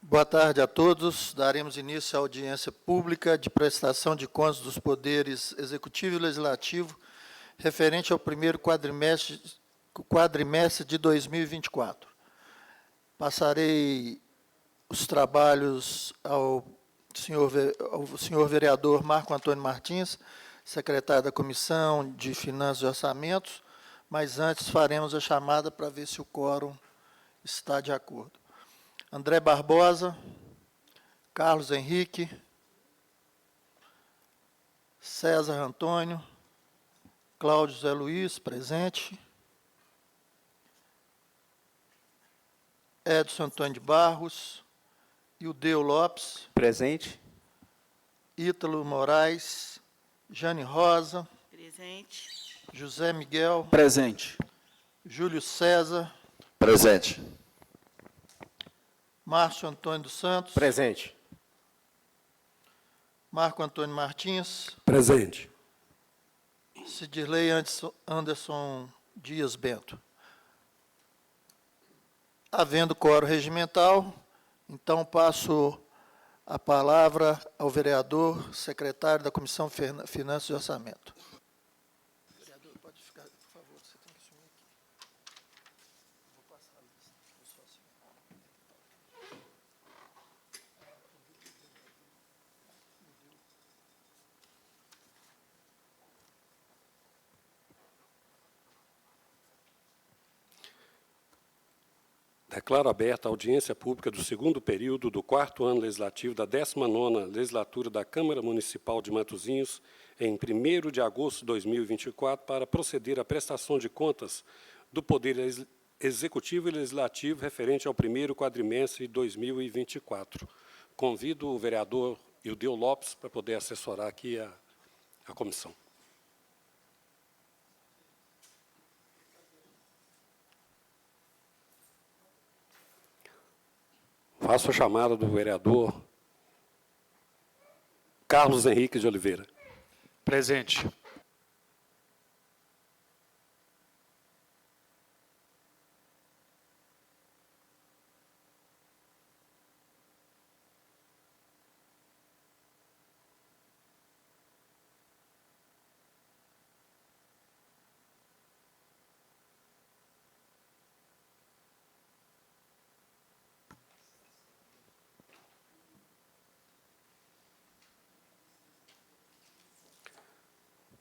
Boa tarde a todos. Daremos início à audiência pública de prestação de contas dos poderes executivo e legislativo referente ao primeiro quadrimestre de 2024. Passarei os trabalhos ao senhor vereador Marco Antônio Martins, secretário da Comissão de Finanças e Orçamentos, mas antes faremos a chamada para ver se o quórum está de acordo. André Barbosa, Carlos Henrique, César Antônio, Cláudio Zé Luiz, presente, Edson Antônio de Barros, Ildeu Lopes, presente, Ítalo Moraes, Jane Rosa, presente, José Miguel, presente, Júlio César, presente, Márcio Antônio dos Santos, presente, Marco Antônio Martins, presente, Cidirley Anderson Dias Bento. Havendo quórum regimental, então passo a palavra ao vereador, secretário da Comissão de Finanças e Orçamento. Vereador, pode ficar, por favor, você tem que assumir aqui. Vou passar a lista. Vou só assinar. Declaro aberta a audiência pública do segundo período do 4º ano legislativo da 19ª legislatura da Câmara Municipal de Matosinhos, em 1º de agosto de 2024, para proceder à prestação de contas do Poder Executivo e Legislativo referente ao primeiro quadrimestre de 2024. Convido o vereador Ildeu Lopes para poder assessorar aqui a comissão. Faço a chamada do vereador Carlos Henrique de Oliveira. Presente.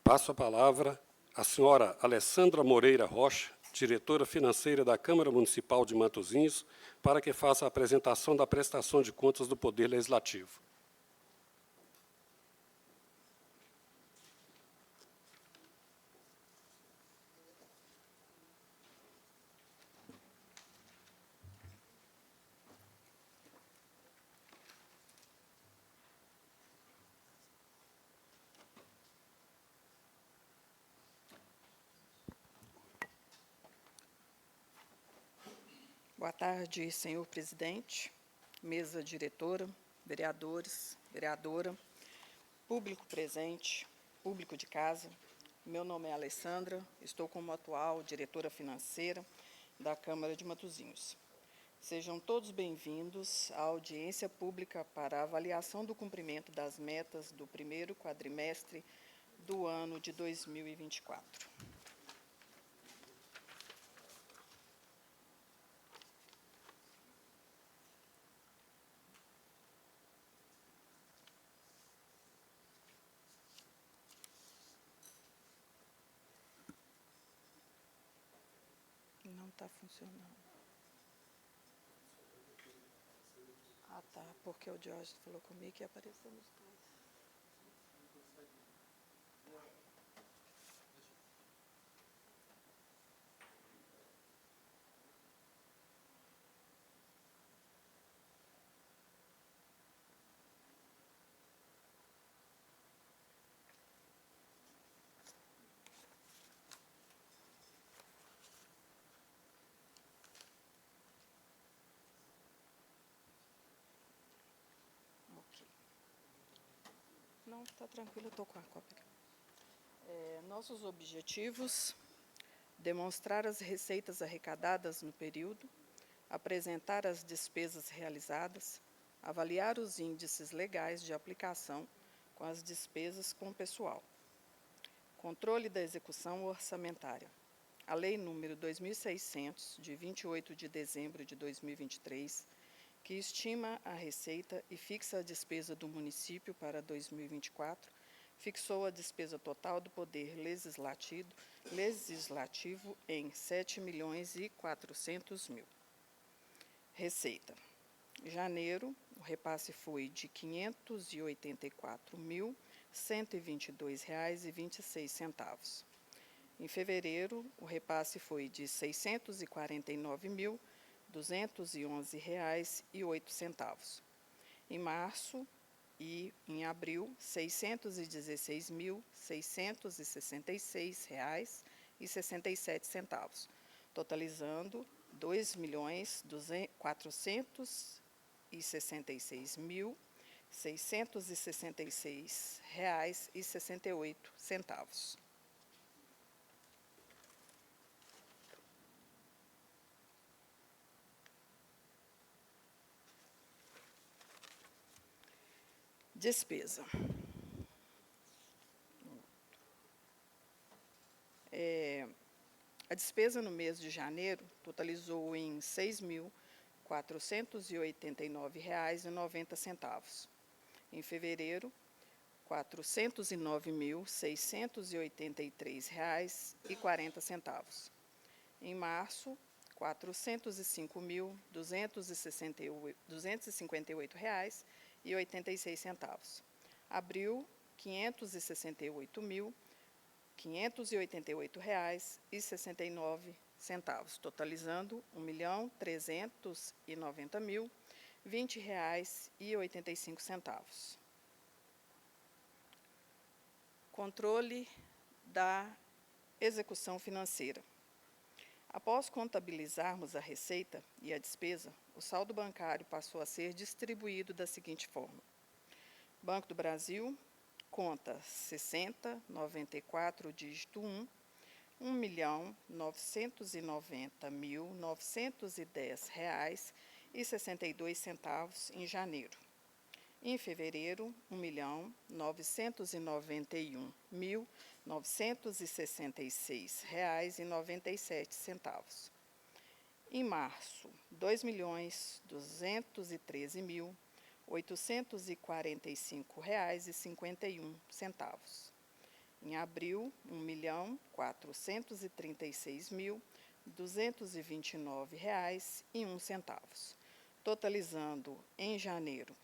Passo a palavra à senhora Alessandra Moreira Rocha, diretora financeira da Câmara Municipal de Matosinhos, para que faça a apresentação da prestação de contas do Poder Legislativo. Boa tarde, senhor presidente, mesa diretora, vereadores, vereadora, público presente, público de casa. Meu nome é Alessandra, estou como atual diretora financeira da Câmara de Matosinhos. Sejam todos bem-vindos à audiência pública para a avaliação do cumprimento das metas do primeiro quadrimestre do ano de 2024. Não está funcionando. Ah, tá, porque o Jorge falou comigo que apareceu nos dois. Não, está tranquilo, eu estou com a cópia. Nossos objetivos: demonstrar as receitas arrecadadas no período, apresentar as despesas realizadas, avaliar os índices legais de aplicação com as despesas com pessoal. Controle da execução orçamentária. A Lei nº 2.600, de 28 de dezembro de 2023, que estima a receita e fixa a despesa do município para 2024, fixou a despesa total do Poder Legislativo em R$ 7.400.000. Receita. Em janeiro, o repasse foi de R$ 584.122,26. Em fevereiro, o repasse foi de R$ 649.211,08. Em março e em abril, R$ 616.666,67, totalizando R$ 2.466.666,68. Despesa. A despesa no mês de janeiro totalizou em R$ 6.489,90. Em fevereiro, R$ 409.683,40. Em março, R$ 405.258,86. Abril, R$ 568.588,69, totalizando R$ 1.390.020,85. Controle da execução financeira. Após contabilizarmos a receita e a despesa, o saldo bancário passou a ser distribuído da seguinte forma: Banco do Brasil, conta 6094, dígito 1, R$ 1.990.910,62 em janeiro. Em fevereiro, R$ 1.991.966,97. Em março, R$ 2.213.845,51. Em abril, R$ 1.436.229,01, totalizando em janeiro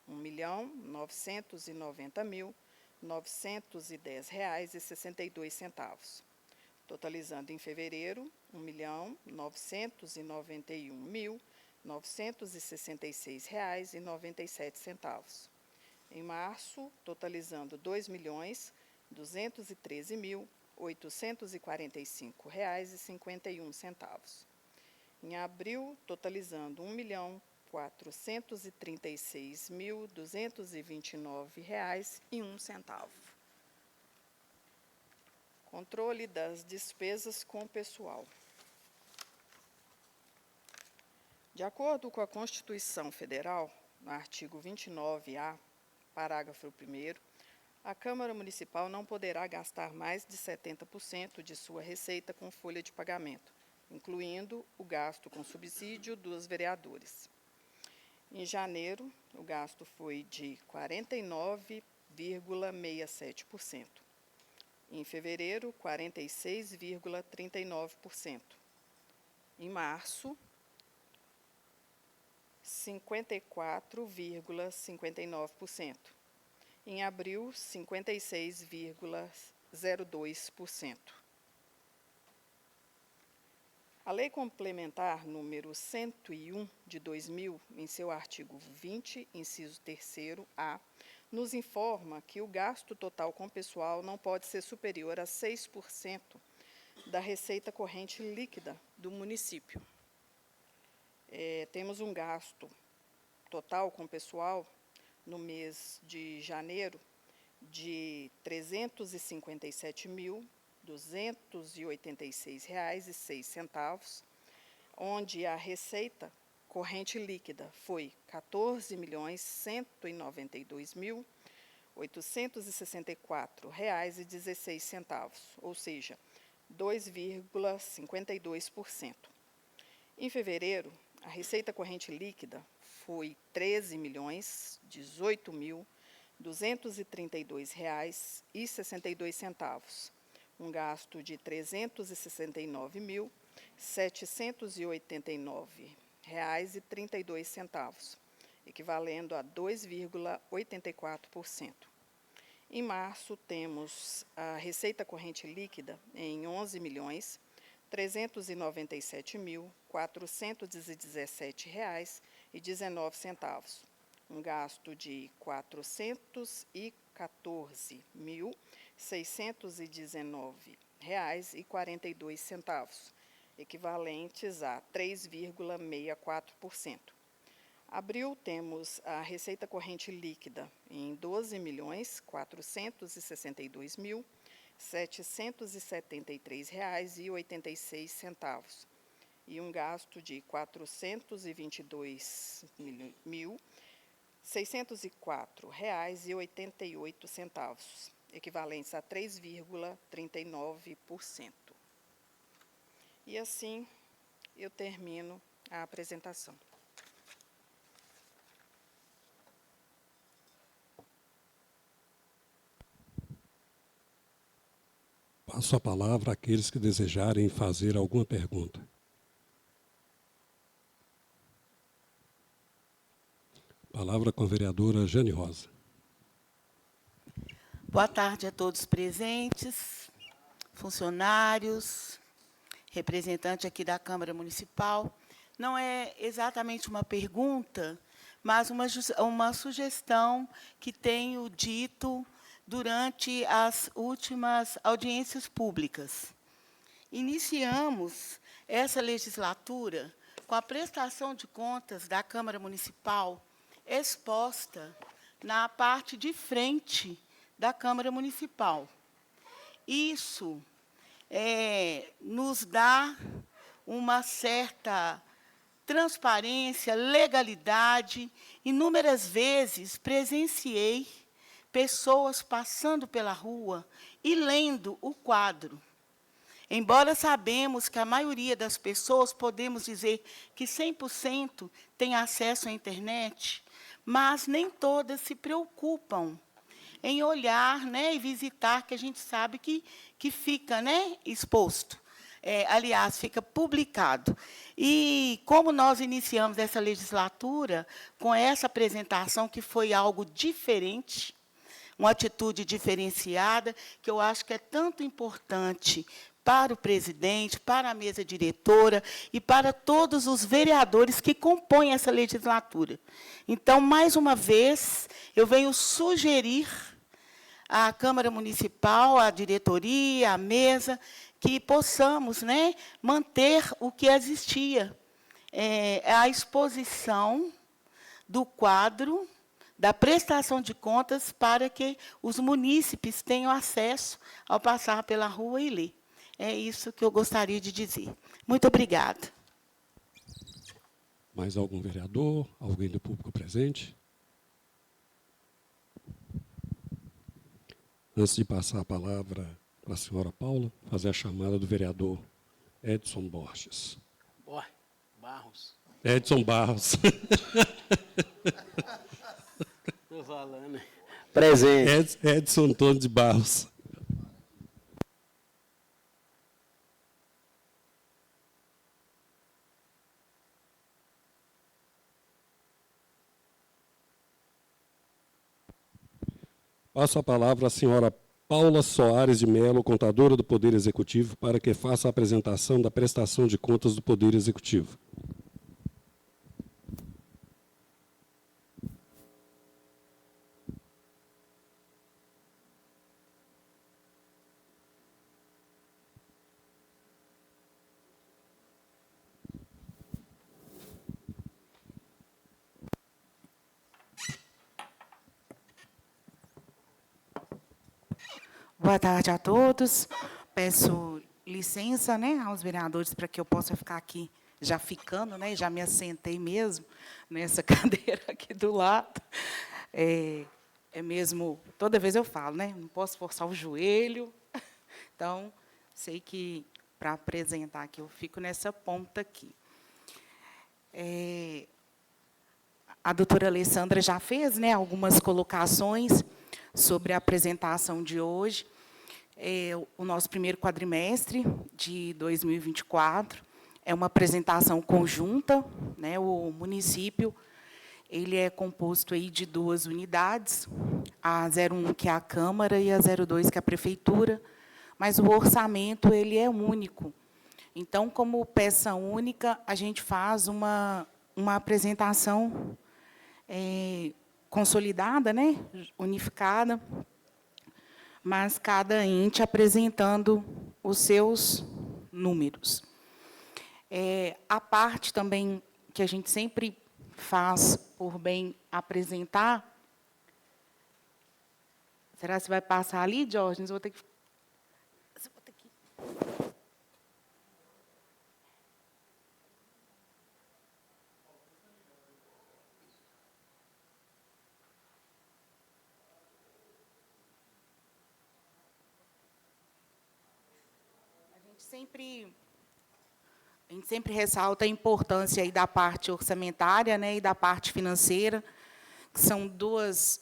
R$ 1.990.910,62, totalizando em fevereiro R$ 1.991.966,97. Em março, totalizando R$ 2.213.845,51. Em abril, totalizando R$ 1.436.229,01. Controle das despesas com pessoal. De acordo com a Constituição Federal, no artigo 29-A, parágrafo 1º, a Câmara Municipal não poderá gastar mais de 70% de sua receita com folha de pagamento, incluindo o gasto com subsídio dos vereadores. Em janeiro, o gasto foi de 49,67%. Em fevereiro, 46,39%. Em março, 54,59%. Em abril, 56,02%. A Lei Complementar número 101 de 2000, em seu artigo 20, inciso 3º-A, nos informa que o gasto total com pessoal não pode ser superior a 6% da receita corrente líquida do município. Temos um gasto total com pessoal no mês de janeiro de R$ 357.286,06, onde a receita corrente líquida foi R$ 14.192.864,16, ou seja, 2,52%. Em fevereiro, a receita corrente líquida foi R$ 13.232,62, um gasto de R$ 369.789,32, equivalendo a 2,84%. Em março, temos a receita corrente líquida em R$ 11.397.417,19, um gasto de R$ 414.619,42, equivalentes a 3,64%. Abril, temos a receita corrente líquida em R$ 12.462.773,86 e um gasto de R$ 422.604,88, equivalentes a 3,39%. E assim eu termino a apresentação. Passo a palavra àqueles que desejarem fazer alguma pergunta. Palavra com a vereadora Jane Rosa. Boa tarde a todos presentes, funcionários, representante aqui da Câmara Municipal. Não é exatamente uma pergunta, mas uma sugestão que tenho dito durante as últimas audiências públicas. Iniciamos essa legislatura com a prestação de contas da Câmara Municipal exposta na parte de frente da Câmara Municipal. Isso nos dá uma certa transparência, legalidade. Inúmeras vezes presenciei pessoas passando pela rua e lendo o quadro. Embora sabemos que a maioria das pessoas, podemos dizer que 100% tem acesso à internet, mas nem todas se preocupam em olhar, né, e visitar, que a gente sabe que fica, né, exposto. Aliás, fica publicado. E como nós iniciamos essa legislatura com essa apresentação, que foi algo diferente, uma atitude diferenciada, que eu acho que é tanto importante para o presidente, para a mesa diretora e para todos os vereadores que compõem essa legislatura. Então, mais uma vez, eu venho sugerir à Câmara Municipal, à diretoria, à mesa, que possamos, né, manter o que existia, a exposição do quadro da prestação de contas para que os munícipes tenham acesso ao passar pela rua e ler. É isso que eu gostaria de dizer. Muito obrigada. Mais algum vereador? Alguém do público presente? Antes de passar a palavra para a senhora Paula, fazer a chamada do vereador Edson Borges. Barros. Edson Barros. Estou falando. Presente. Edson Antônio de Barros. Passo a palavra à senhora Paula Soares de Mello, contadora do Poder Executivo, para que faça a apresentação da prestação de contas do Poder Executivo. Boa tarde a todos. Peço licença, né, aos vereadores para que eu possa ficar aqui já ficando, né, já me assentei mesmo nessa cadeira aqui do lado. É mesmo, toda vez eu falo, né, não posso forçar o joelho. Então, sei que, para apresentar aqui, eu fico nessa ponta aqui. A doutora Alessandra já fez, né, algumas colocações sobre a apresentação de hoje. O nosso primeiro quadrimestre de 2024 é uma apresentação conjunta, né? O município ele é composto aí de 2 unidades, a 01, que é a Câmara, e a 02, que é a Prefeitura, mas o orçamento ele é único. Então, como peça única, a gente faz uma apresentação consolidada, né? Unificada, mas cada ente apresentando os seus números. A parte também que a gente sempre faz por bem apresentar. Será que você vai passar ali, Diógenes? Vou ter que... A gente sempre ressalta a importância aí da parte orçamentária, né, e da parte financeira, que são duas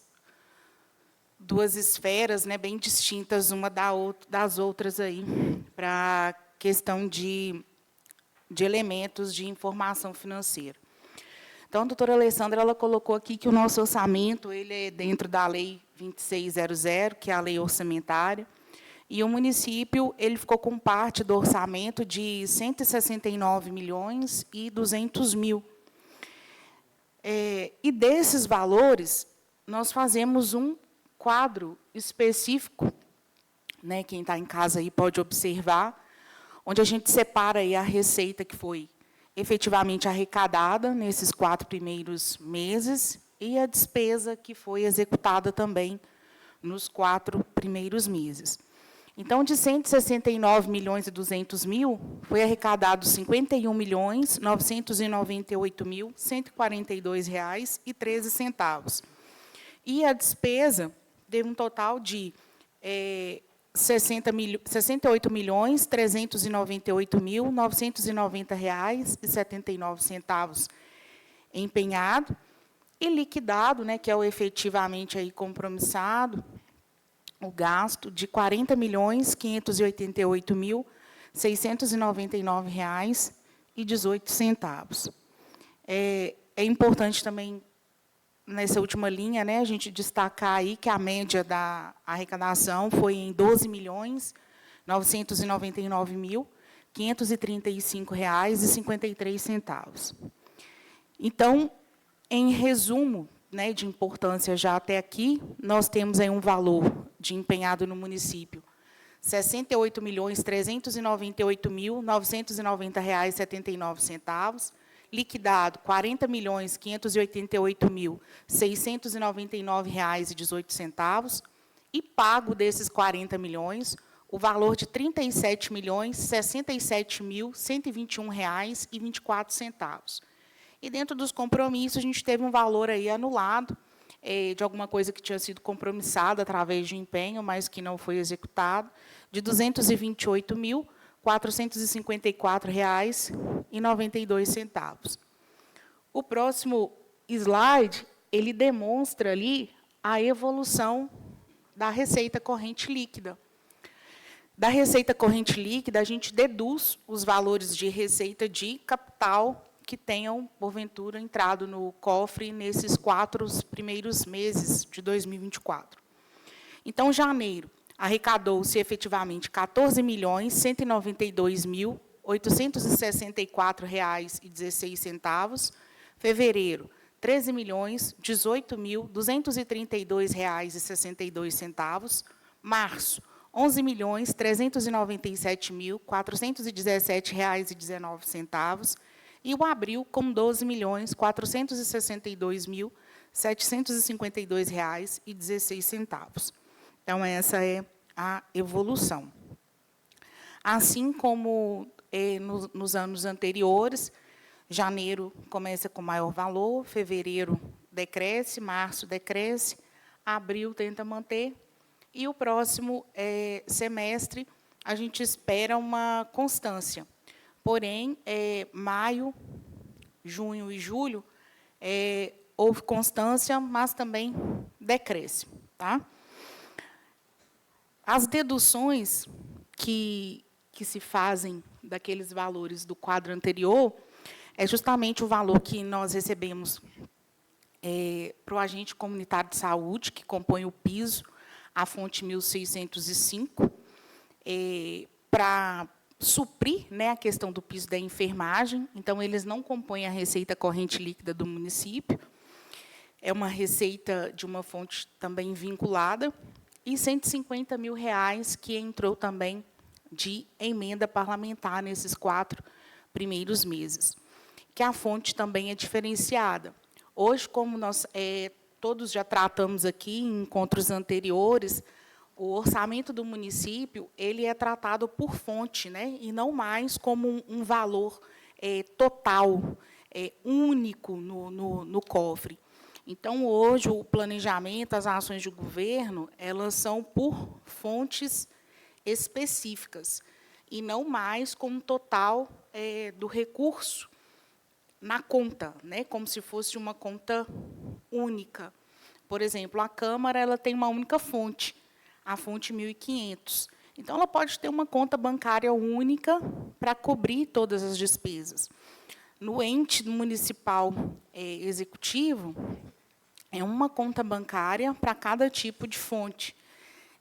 esferas, né, bem distintas uma das outras aí, para a questão de elementos de informação financeira. Então, a doutora Alessandra ela colocou aqui que o nosso orçamento ele é dentro da Lei 2600, que é a lei orçamentária, e o município ele ficou com parte do orçamento de 169.200.000. E desses valores, nós fazemos um quadro específico, né, quem está em casa aí pode observar, onde a gente separa aí a receita que foi efetivamente arrecadada nesses 4 primeiros meses e a despesa que foi executada também nos 4 primeiros meses. Então, de 169.200.000, foi arrecadado R$ 51.998.142,13. E a despesa teve um total de R$ 68.398.990,79 empenhado e liquidado, né, que é o efetivamente aí compromissado, o gasto de R$ 40.588.699,18. É importante também, nessa última linha, né, a gente destacar aí que a média da arrecadação foi em R$ 12.999.535,53. Então, em resumo, né, de importância já até aqui, nós temos aí um valor de empenhado no município, R$ 68.398.990,79, liquidado R$ 40.588.699,18 e pago desses 40 milhões o valor de R$ 37.067.121,24. E dentro dos compromissos a gente teve um valor aí anulado de alguma coisa que tinha sido compromissada através de empenho, mas que não foi executado, de R$ 228.454,92. O próximo slide, ele demonstra ali a evolução da receita corrente líquida. Da receita corrente líquida, a gente deduz os valores de receita de capital que tenham, porventura, entrado no cofre nesses 4 primeiros meses de 2024. Então, janeiro, arrecadou-se efetivamente R$ 14.192.864,16. Fevereiro, R$ 13.018.232,62. Março, R$ 11.397.417,19. E o abril, com R$ 12.462.752,16. Então, essa é a evolução. Assim como nos anos anteriores, Janeiro começa com maior valor, fevereiro decresce, março decresce, abril tenta manter, e o próximo semestre a gente espera uma constância. Porém, maio, junho e julho, houve constância, mas também decréscimo. Tá? As deduções que se fazem daqueles valores do quadro anterior é justamente o valor que nós recebemos para o agente comunitário de saúde, que compõe o piso, a fonte 1.605, para suprir, né, a questão do piso da enfermagem. Então, eles não compõem a receita corrente líquida do município. É uma receita de uma fonte também vinculada. E R$ 150 mil que entrou também de emenda parlamentar nesses 4 primeiros meses, que a fonte também é diferenciada. Hoje, como nós todos já tratamos aqui em encontros anteriores, o orçamento do município ele é tratado por fonte, né, e não mais como um valor total, único no cofre. Então, hoje, o planejamento, as ações de governo, elas são por fontes específicas, e não mais como total do recurso na conta, né, como se fosse uma conta única. Por exemplo, a Câmara ela tem uma única fonte, a fonte 1.500. Então, ela pode ter uma conta bancária única para cobrir todas as despesas. No ente municipal executivo, é uma conta bancária para cada tipo de fonte.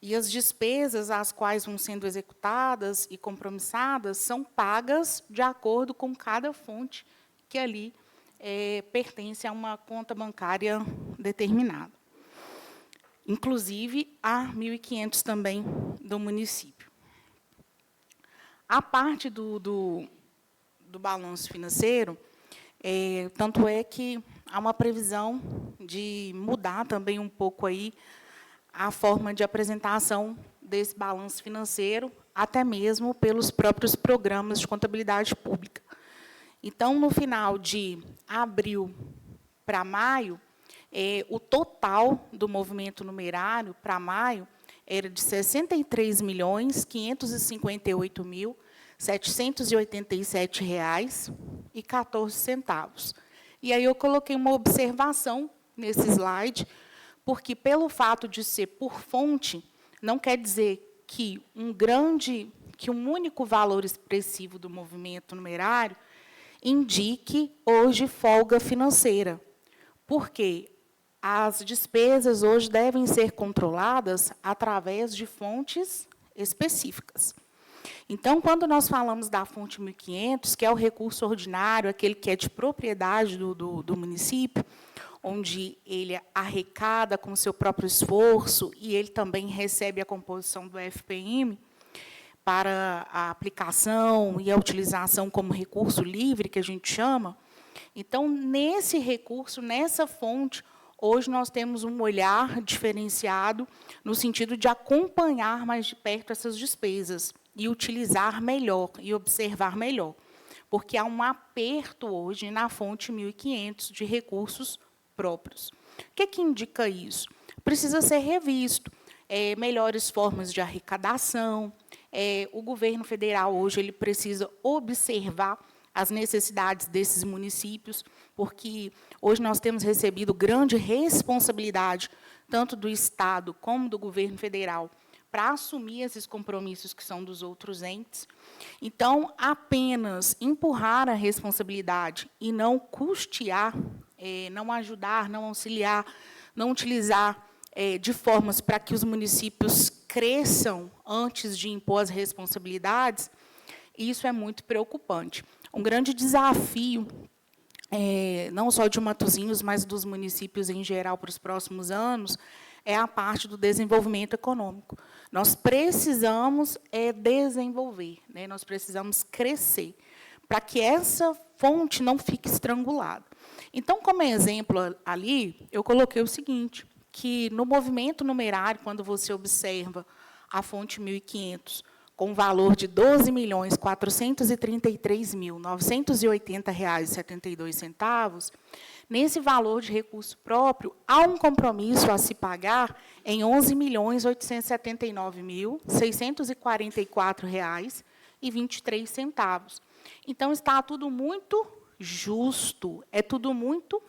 E as despesas as quais vão sendo executadas e compromissadas são pagas de acordo com cada fonte que ali pertence a uma conta bancária determinada. Inclusive, a 1.500 também do município. A parte do balanço financeiro, tanto é que há uma previsão de mudar também um pouco aí a forma de apresentação desse balanço financeiro, até mesmo pelos próprios programas de contabilidade pública. Então, no final de abril para maio, o total do movimento numerário para maio era de R$ 63.558.787,14. E aí eu coloquei uma observação nesse slide, porque, pelo fato de ser por fonte, não quer dizer que um único valor expressivo do movimento numerário indique hoje folga financeira, porque as despesas hoje devem ser controladas através de fontes específicas. Então, quando nós falamos da fonte 1.500, que é o recurso ordinário, aquele que é de propriedade do município, onde ele arrecada com seu próprio esforço e ele também recebe a composição do FPM para a aplicação e a utilização como recurso livre, que a gente chama. Então, nesse recurso, nessa fonte, hoje nós temos um olhar diferenciado no sentido de acompanhar mais de perto essas despesas e utilizar melhor e observar melhor, porque há um aperto hoje na fonte 1.500 de recursos próprios. O que indica isso? Precisa ser revisto. Melhores formas de arrecadação. O governo federal hoje ele precisa observar as necessidades desses municípios, porque hoje nós temos recebido grande responsabilidade, tanto do Estado como do governo federal, para assumir esses compromissos que são dos outros entes. Então, apenas empurrar a responsabilidade e não custear, não ajudar, não auxiliar, não utilizar de formas para que os municípios cresçam antes de impor as responsabilidades, isso é muito preocupante. Um grande desafio, não só de Matosinhos, mas dos municípios em geral para os próximos anos, é a parte do desenvolvimento econômico. Nós precisamos desenvolver, né? Nós precisamos crescer, para que essa fonte não fique estrangulada. Então, como exemplo ali, eu coloquei o seguinte, que no movimento numerário, quando você observa a fonte 1.500 com valor de R$ 12.433.980,72, nesse valor de recurso próprio, há um compromisso a se pagar em R$ 11.879.644,23. Então, está tudo muito justo, é tudo muito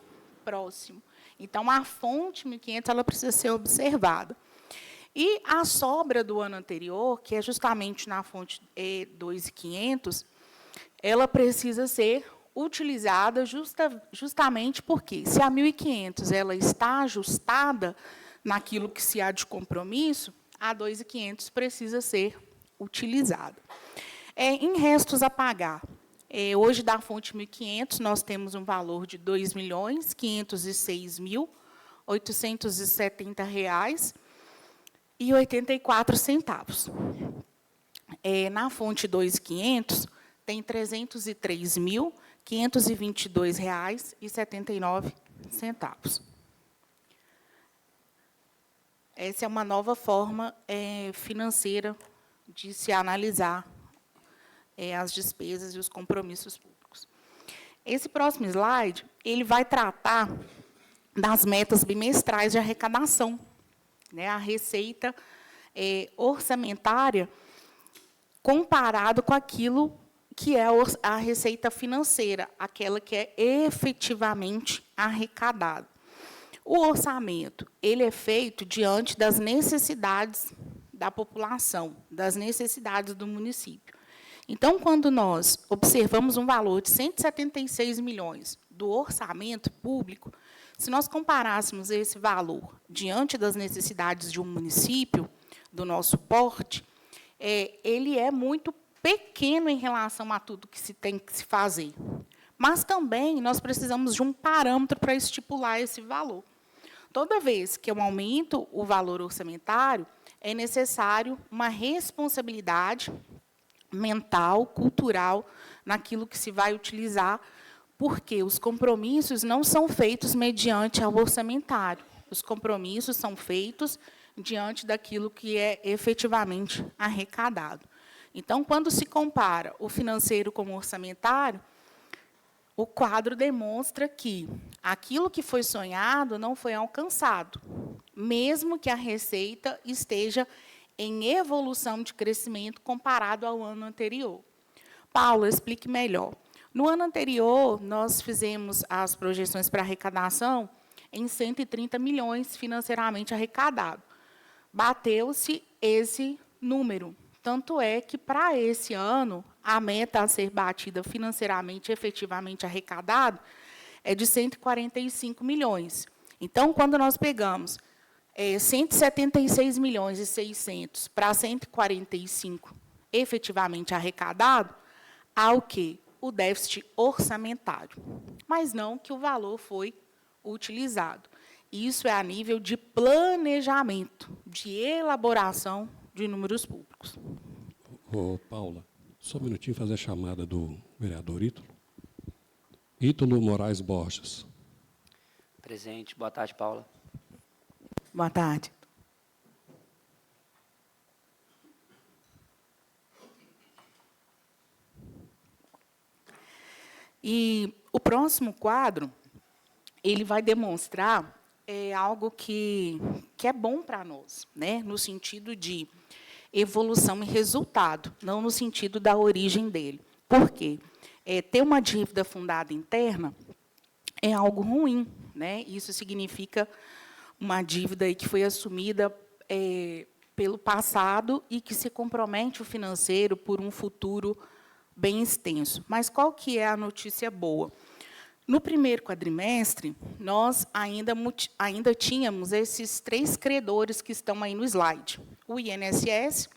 próximo. Então, a fonte 1.500 ela precisa ser observada. E a sobra do ano anterior, que é justamente na fonte 2.500, ela precisa ser utilizada justamente porque, se a 1.500 ela está ajustada naquilo que se há de compromisso, a 2.500 precisa ser utilizada. Em restos a pagar, hoje, da fonte 1.500, nós temos um valor de R$ 2.506.870,84. Na fonte 2.500, tem R$ 303.522,79. Essa é uma nova forma financeira de se analisar as despesas e os compromissos públicos. Esse próximo slide ele vai tratar das metas bimestrais de arrecadação, né, a receita orçamentária comparado com aquilo que é a receita financeira, aquela que é efetivamente arrecadada. O orçamento ele é feito diante das necessidades da população, das necessidades do município. Então, quando nós observamos um valor de 176 milhões do orçamento público, se nós comparássemos esse valor diante das necessidades de um município, do nosso porte, ele é muito pequeno em relação a tudo que se tem que se fazer. Mas também nós precisamos de um parâmetro para estipular esse valor. Toda vez que eu aumento o valor orçamentário, é necessário uma responsabilidade mental, cultural, naquilo que se vai utilizar, porque os compromissos não são feitos mediante ao orçamentário. Os compromissos são feitos diante daquilo que é efetivamente arrecadado. Então, quando se compara o financeiro com o orçamentário, o quadro demonstra que aquilo que foi sonhado não foi alcançado, mesmo que a receita esteja em evolução de crescimento comparado ao ano anterior. Paula, explique melhor. No ano anterior, nós fizemos as projeções para arrecadação em 130 milhões financeiramente arrecadado. Bateu-se esse número. Tanto é que, para esse ano, a meta a ser batida financeiramente, efetivamente arrecadado, é de 145 milhões. Então, quando nós pegamos 176 milhões e 600 para 145 efetivamente arrecadado, há o quê? O déficit orçamentário, mas não que o valor foi utilizado. Isso é a nível de planejamento, de elaboração de números públicos. Paula, só um minutinho fazer a chamada do vereador Ítalo. Ítalo Moraes Borges. Presente. Boa tarde, Paula. Boa tarde. E o próximo quadro, ele vai demonstrar algo que é bom para nós, né? No sentido de evolução e resultado, não no sentido da origem dele. Por quê? Ter uma dívida fundada interna é algo ruim, né? Isso significa uma dívida aí que foi assumida pelo passado e que se compromete o financeiro por um futuro bem extenso. Mas qual que é a notícia boa? No primeiro quadrimestre, nós ainda tínhamos esses 3 credores que estão aí no slide: o INSS,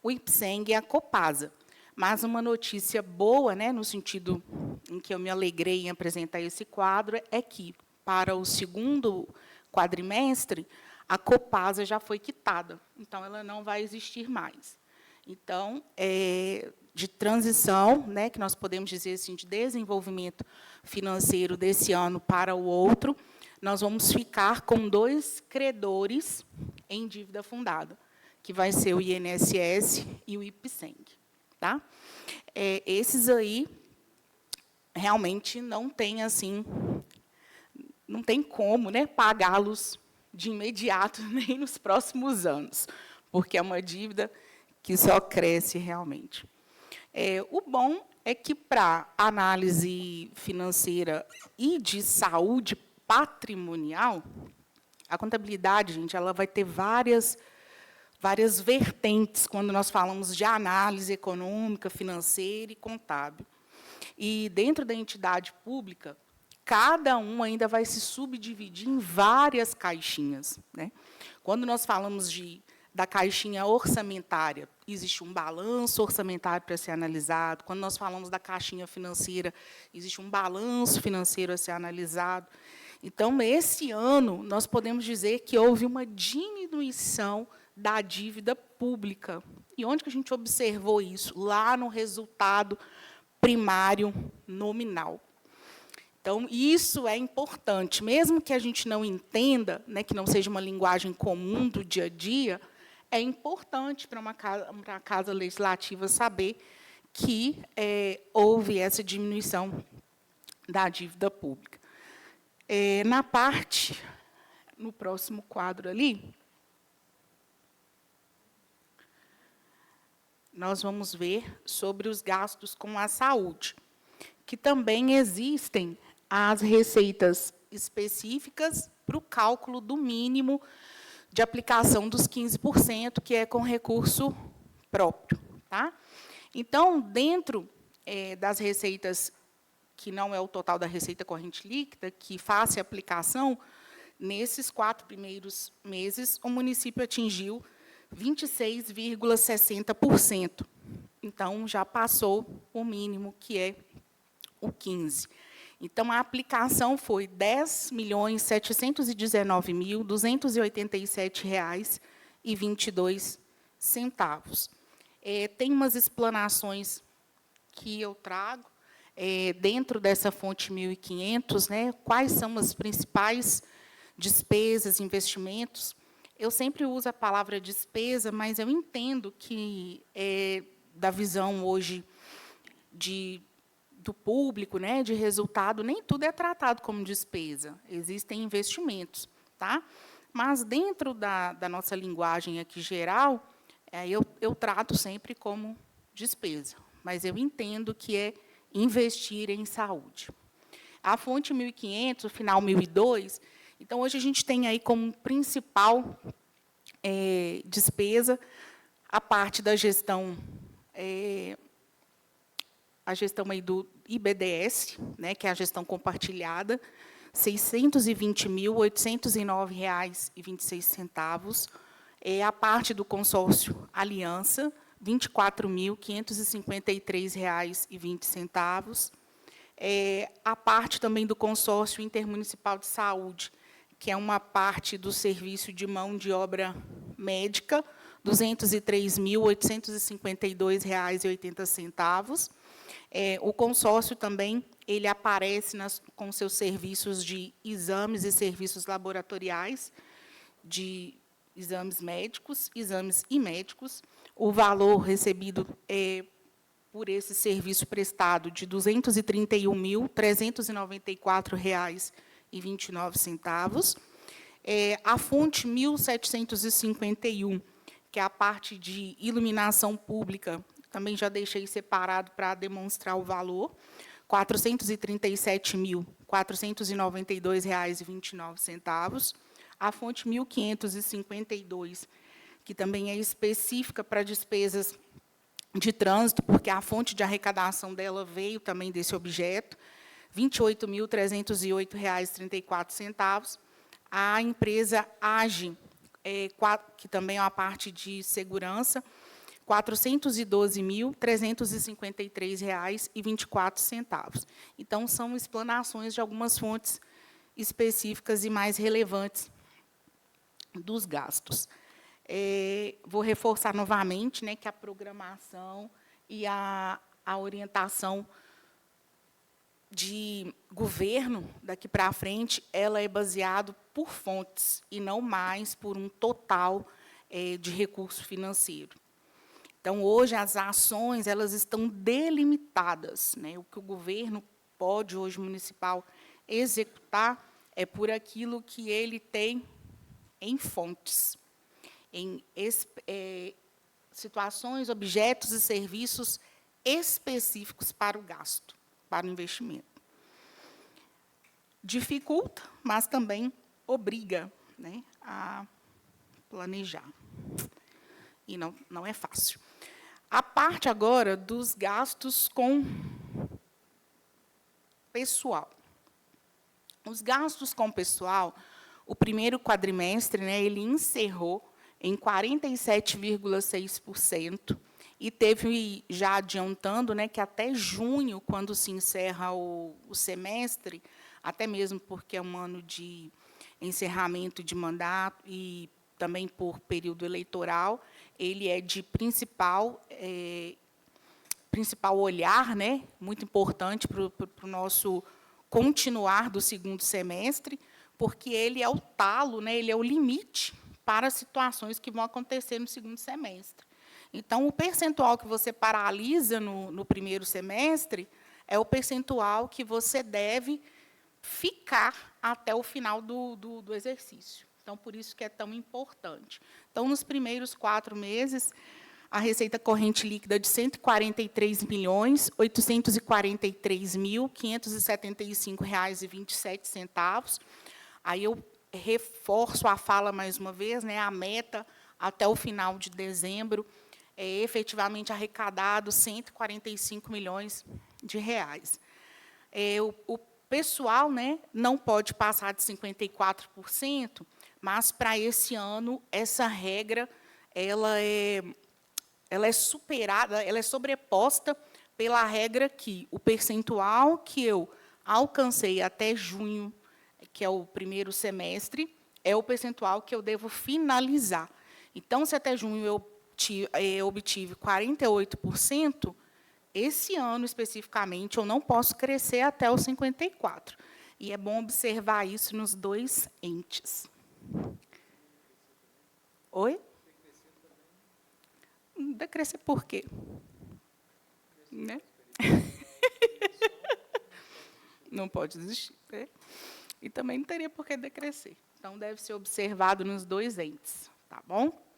o IPSENG e a Copasa. Mas uma notícia boa, né, no sentido em que eu me alegrei em apresentar esse quadro, é que, para o segundo quadrimestre, a Copasa já foi quitada. Então, ela não vai existir mais. Então, de transição, né, que nós podemos dizer assim, de desenvolvimento financeiro desse ano para o outro, nós vamos ficar com 2 credores em dívida fundada, que vai ser o INSS e o IPSENG. Tá? Esses aí, realmente, não tem, assim, não tem como, né, pagá-los de imediato, nem nos próximos anos, porque é uma dívida que só cresce realmente. O bom é que, para análise financeira e de saúde patrimonial, a contabilidade, gente, ela vai ter várias vertentes quando nós falamos de análise econômica, financeira e contábil. E, dentro da entidade pública, cada um ainda vai se subdividir em várias caixinhas, né? Quando nós falamos da caixinha orçamentária, existe um balanço orçamentário para ser analisado. Quando nós falamos da caixinha financeira, existe um balanço financeiro a ser analisado. Então, esse ano, nós podemos dizer que houve uma diminuição da dívida pública. E onde que a gente observou isso? Lá no resultado primário nominal. Então, isso é importante. Mesmo que a gente não entenda, né, que não seja uma linguagem comum do dia a dia, é importante para a Casa Legislativa saber que houve essa diminuição da dívida pública. No próximo quadro ali, nós vamos ver sobre os gastos com a saúde, que também existem as receitas específicas para o cálculo do mínimo de aplicação dos 15%, que é com recurso próprio. Tá? Então, dentro das receitas, que não é o total da receita corrente líquida, que faça aplicação, nesses 4 primeiros meses, o município atingiu 26,60%. Então, já passou o mínimo, que é o 15%. Então, a aplicação foi R$ 10.719.287,22. Tem umas explanações que eu trago dentro dessa fonte 1.500, né, quais são as principais despesas, investimentos. Eu sempre uso a palavra despesa, mas eu entendo que, da visão hoje do público, né, de resultado, nem tudo é tratado como despesa. Existem investimentos. Tá? Mas, dentro da nossa linguagem aqui geral, eu trato sempre como despesa. Mas eu entendo que é investir em saúde. A fonte 1.500, o final 1.002, então, hoje a gente tem aí como principal despesa a parte da gestão, aí do IBDS, né, que é a gestão compartilhada, R$ 620.809,26. A parte do consórcio Aliança, R$ 24.553,20. A parte também do consórcio intermunicipal de saúde, que é uma parte do serviço de mão de obra médica, R$ 203.852,80. O consórcio também ele aparece com seus serviços de exames e serviços laboratoriais, de exames médicos, exames imédicos. O valor recebido por esse serviço prestado de R$ 231.394,29. A fonte 1.751, que é a parte de iluminação pública, também já deixei separado para demonstrar o valor, R$ 437.492,29. A fonte 1.552, que também é específica para despesas de trânsito, porque a fonte de arrecadação dela veio também desse objeto, R$ 28.308,34. A empresa AGE, que também é uma parte de segurança, R$ 412.353,24. Então, são explanações de algumas fontes específicas e mais relevantes dos gastos. Vou reforçar novamente, né, que a programação e a orientação de governo daqui para frente, ela é baseada por fontes e não mais por um total de recurso financeiro. Então, hoje, as ações elas estão delimitadas, né? O que o governo pode, hoje, municipal, executar é por aquilo que ele tem em fontes, em situações, objetos e serviços específicos para o gasto, para o investimento. Dificulta, mas também obriga, né, a planejar. E não é fácil. A parte agora dos gastos com pessoal. Os gastos com pessoal, o primeiro quadrimestre, né, ele encerrou em 47,6%, e teve, já adiantando, né, que até junho, quando se encerra o semestre, até mesmo porque é um ano de encerramento de mandato e também por período eleitoral, ele é de principal olhar, né, muito importante para o nosso continuar do segundo semestre, porque ele é o talo, né, ele é o limite para situações que vão acontecer no segundo semestre. Então, o percentual que você paralisa no primeiro semestre é o percentual que você deve ficar até o final do exercício. Então, por isso que é tão importante. Então, nos primeiros 4 meses, a receita corrente líquida de R$ 143.845.575,27. Aí eu reforço a fala mais uma vez, né? A meta até o final de dezembro é efetivamente arrecadado R$ 145 milhões de reais. O pessoal, né, não pode passar de 54%, mas para esse ano essa regra ela é superada, ela é sobreposta pela regra que o percentual que eu alcancei até junho, que é o primeiro semestre, é o percentual que eu devo finalizar. Então, se até junho eu obtive 48%, esse ano, especificamente, eu não posso crescer até os 54%. E é bom observar isso nos dois entes. Oi? Decrescer por quê? Né? Não pode existir. Né? E também não teria por que decrescer. Então, deve ser observado nos dois entes. Tá bom?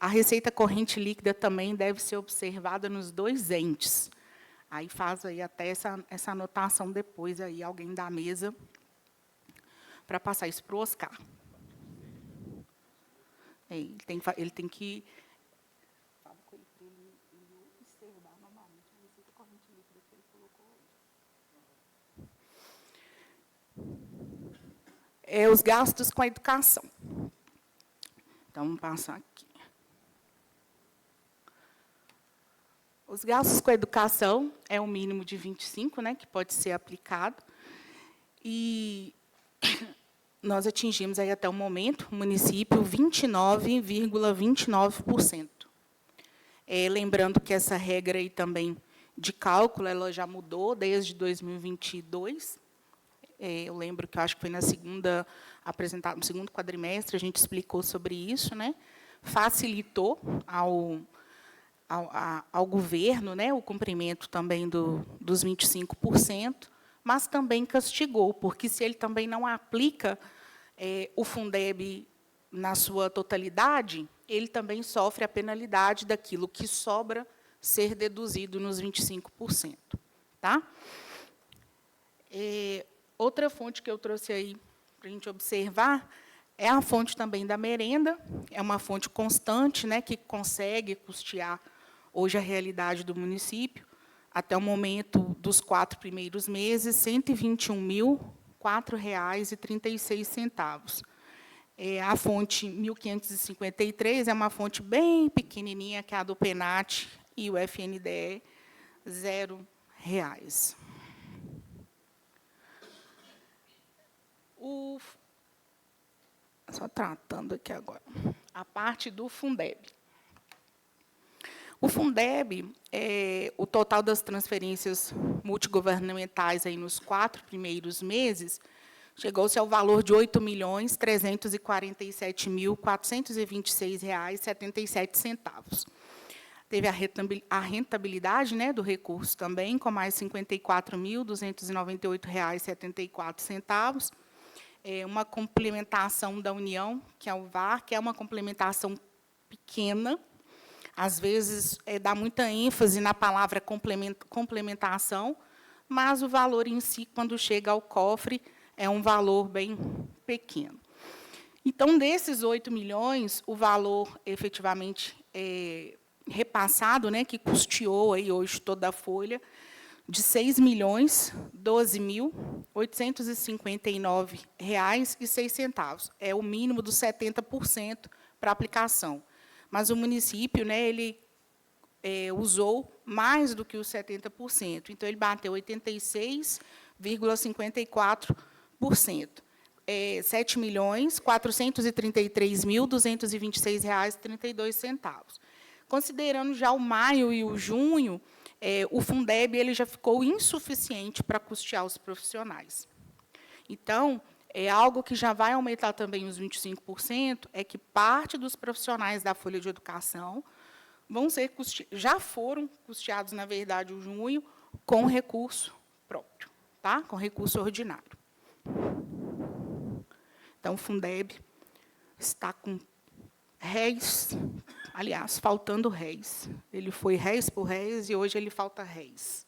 A receita corrente líquida também deve ser observada nos dois entes. Aí faz aí até essa anotação depois, aí, alguém da mesa, para passar isso para o Oscar. Ele tem que observar novamente a receita corrente líquida que ele colocou hoje. Os gastos com a educação. Então, vamos passar aqui. Os gastos com a educação é um mínimo de 25, né, que pode ser aplicado. E nós atingimos aí até o momento, o município, 29,29%. Lembrando que essa regra aí também de cálculo, ela já mudou desde 2022. Eu lembro que eu acho que foi no segundo quadrimestre, a gente explicou sobre isso, né? Facilitou ao governo, né, o cumprimento também dos 25%, mas também castigou, porque se ele também não aplica o Fundeb na sua totalidade, ele também sofre a penalidade daquilo que sobra ser deduzido nos 25%. Tá? Outra fonte que eu trouxe aí para a gente observar é a fonte também da merenda, é uma fonte constante, né, que consegue custear hoje a realidade do município, até o momento dos 4 primeiros meses, R$ 121.004,36. A fonte 1553 é uma fonte bem pequenininha, que é a do PENAT e o FNDE, R$ 0. Só tratando aqui agora. A parte do Fundeb. O Fundeb, o total das transferências multigovernamentais aí nos 4 primeiros meses, chegou-se ao valor de R$ 8.347.426,77. Teve a rentabilidade, né, do recurso também, com mais R$ 54.298,74. Uma complementação da União, que é o VAR, que é uma complementação pequena. Às vezes, dá muita ênfase na palavra complementação, mas o valor em si, quando chega ao cofre, é um valor bem pequeno. Então, desses 8 milhões, o valor efetivamente repassado, né, que custeou aí hoje toda a folha, de R$ 6.012.859,06. É o mínimo dos 70% para aplicação. Mas o município, né, ele usou mais do que os 70%. Então, ele bateu 86,54%. R$ 7.433.226,32. Considerando já o maio e o junho, o Fundeb ele já ficou insuficiente para custear os profissionais. Então, algo que já vai aumentar também os 25%, é que parte dos profissionais da folha de educação vão ser já foram custeados, na verdade, o junho, com recurso próprio, tá? Com recurso ordinário. Então, o Fundeb está com réis, aliás, faltando réis. Ele foi réis por réis e hoje ele falta réis.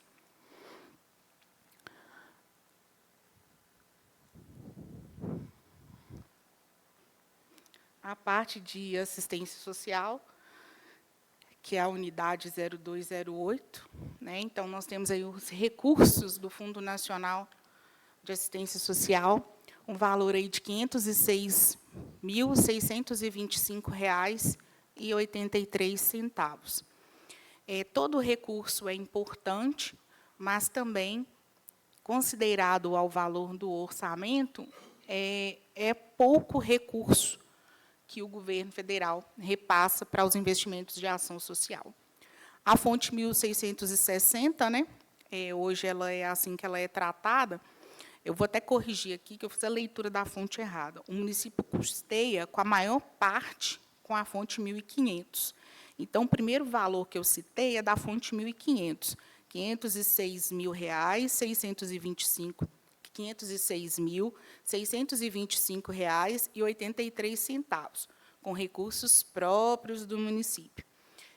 A parte de assistência social, que é a unidade 0208, né? Então, nós temos aí os recursos do Fundo Nacional de Assistência Social, um valor aí de R$ 506.625,83. Todo recurso é importante, mas também, considerado ao valor do orçamento, é pouco recurso que o governo federal repassa para os investimentos de ação social. A fonte 1660, né, hoje ela é assim que ela é tratada. Eu vou até corrigir aqui, que eu fiz a leitura da fonte errada. O município custeia com a maior parte com a fonte 1.500. Então, o primeiro valor que eu citei é da fonte 1.500, R$ 506.625,83, com recursos próprios do município.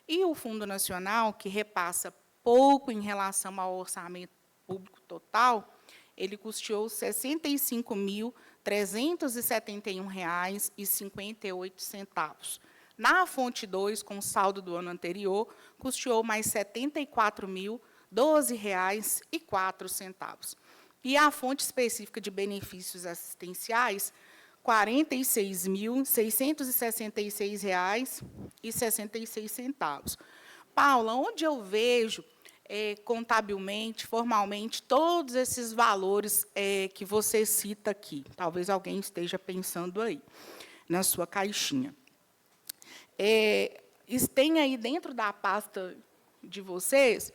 E o Fundo Nacional, que repassa pouco em relação ao orçamento público total, ele custeou R$ 65.371,58. Na fonte 2, com o saldo do ano anterior, custeou mais R$ 74.012,04. E a fonte específica de benefícios assistenciais, R$ 46.666,66. Paula, onde eu vejo contabilmente, formalmente, todos esses valores que você cita aqui? Talvez alguém esteja pensando aí, na sua caixinha. Tem aí dentro da pasta de vocês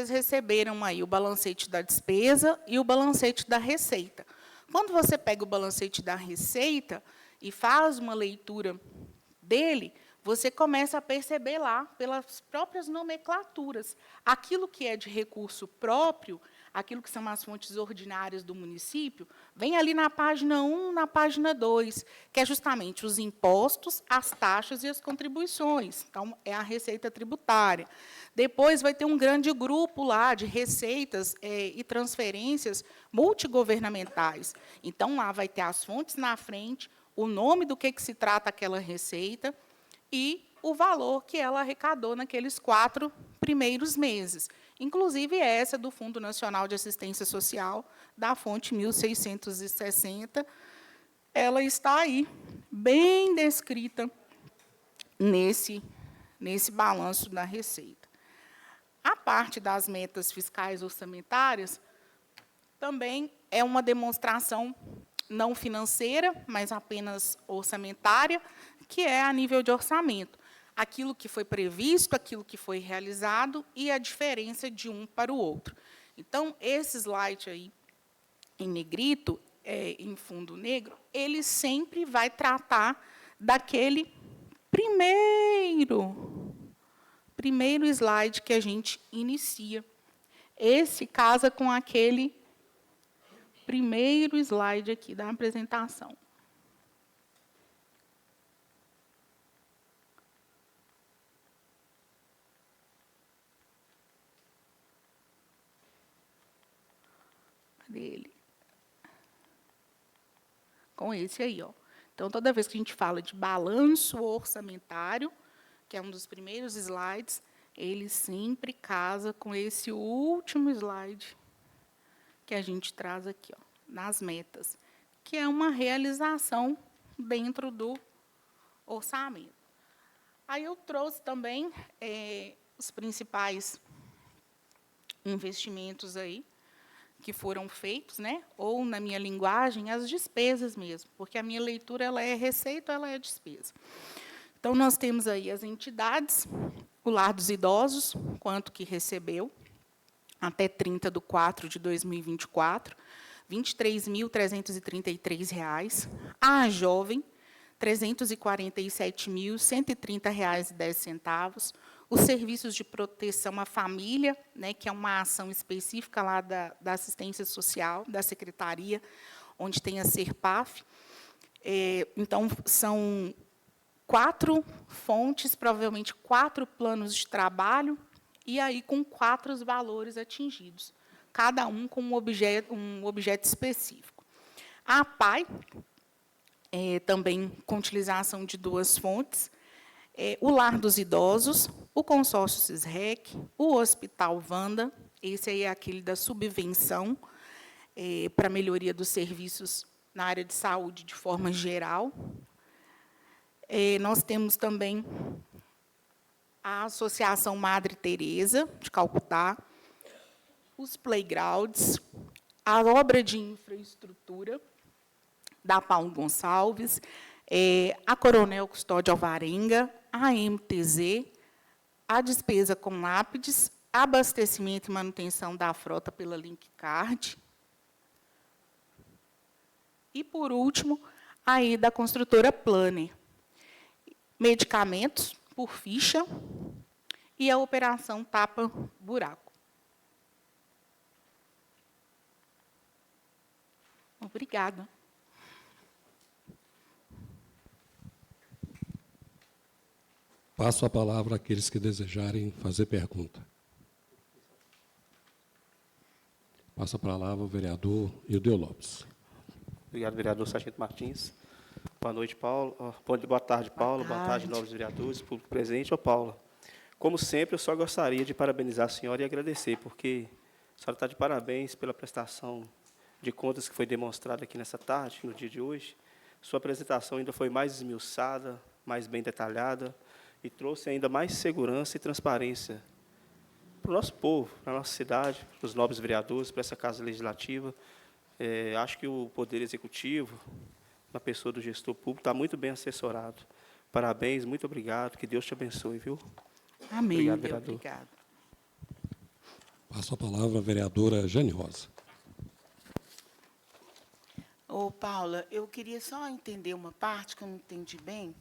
receberam aí o balancete da despesa e o balancete da receita. Quando você pega o balancete da receita e faz uma leitura dele, você começa a perceber lá, pelas próprias nomenclaturas, aquilo que é de recurso próprio, aquilo que são as fontes ordinárias do município, vem ali na página 1, na página 2, que é justamente os impostos, as taxas e as contribuições. Então, é a receita tributária. Depois vai ter um grande grupo lá de receitas e transferências multigovernamentais. Então, lá vai ter as fontes na frente, o nome do que se trata aquela receita, e o valor que ela arrecadou naqueles 4 primeiros meses. Inclusive, essa do Fundo Nacional de Assistência Social, da fonte 1660, ela está aí, bem descrita nesse balanço da receita. A parte das metas fiscais orçamentárias também é uma demonstração não financeira, mas apenas orçamentária, que é a nível de orçamento. Aquilo que foi previsto, aquilo que foi realizado e a diferença de um para o outro. Então, esse slide aí, em negrito, em fundo negro, ele sempre vai tratar daquele primeiro slide que a gente inicia. Esse casa com aquele primeiro slide aqui da apresentação. Dele. Com esse aí, ó. Então, toda vez que a gente fala de balanço orçamentário, que é um dos primeiros slides, ele sempre casa com esse último slide que a gente traz aqui, ó, nas metas, que é uma realização dentro do orçamento. Aí eu trouxe também os principais investimentos aí que foram feitos, né? Ou, na minha linguagem, as despesas mesmo, porque a minha leitura ela é receita, ela é despesa. Então, nós temos aí as entidades, o Lar dos Idosos, quanto que recebeu, até 30/4/2024, R$ 23.333. A Jovem, R$ 347.130,10. Os serviços de proteção à família, né, que é uma ação específica lá da assistência social, da secretaria, onde tem a Serpaf. Então, são 4 fontes, provavelmente 4 planos de trabalho, e aí com 4 valores atingidos, cada um com um objeto específico. A APAI, também com utilização de 2 fontes, o Lar dos Idosos, o Consórcio Cisrec, o Hospital Wanda, esse aí é aquele da subvenção para melhoria dos serviços na área de saúde de forma geral. Nós temos também a Associação Madre Teresa de Calcutá, os playgrounds, a obra de infraestrutura da Paulo Gonçalves, a Coronel Custódio Alvarenga, a MTZ, a despesa com lápides, abastecimento e manutenção da frota pela Linkcard. E, por último, aí da construtora Planner. Medicamentos por ficha e a operação tapa-buraco. Obrigada. Passo a palavra àqueles que desejarem fazer pergunta. Passo a palavra ao vereador Ildeu Lopes. Obrigado, vereador Sargento Martins. Boa noite, Paulo. Boa tarde, Paulo. Boa tarde, nobres vereadores, público presente. Paula, como sempre, eu só gostaria de parabenizar a senhora e agradecer, porque a senhora está de parabéns pela prestação de contas que foi demonstrada aqui nessa tarde, no dia de hoje. Sua apresentação ainda foi mais esmiuçada, mais bem detalhada, e trouxe ainda mais segurança e transparência para o nosso povo, para a nossa cidade, para os nobres vereadores, para essa Casa Legislativa. Acho que o Poder Executivo, na pessoa do gestor público, está muito bem assessorado. Parabéns, muito obrigado, que Deus te abençoe, viu? Amém. Obrigado, vereador. Obrigada. Passo a palavra à vereadora Jane Rosa. Ô, Paula, eu queria só entender uma parte que eu não entendi bem.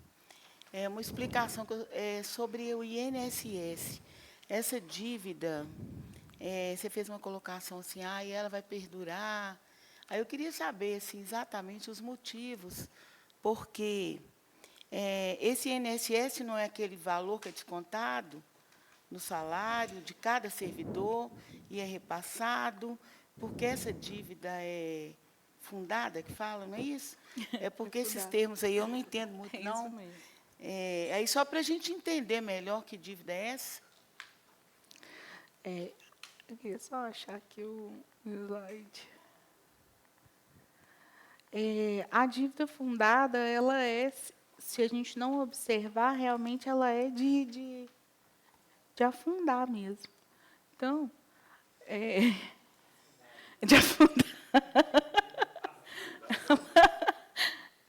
Uma explicação sobre o INSS. Essa dívida, você fez uma colocação assim, e ela vai perdurar. Aí eu queria saber assim, exatamente os motivos, porque esse INSS não é aquele valor que é descontado no salário de cada servidor e é repassado, porque essa dívida é fundada, que fala, não é isso? É porque esses termos aí eu não entendo muito, não. Isso mesmo. Aí só para a gente entender melhor que dívida é essa. Eu queria só achar aqui o slide. A dívida fundada, ela se a gente não observar, realmente ela é de afundar mesmo. Então, de afundar.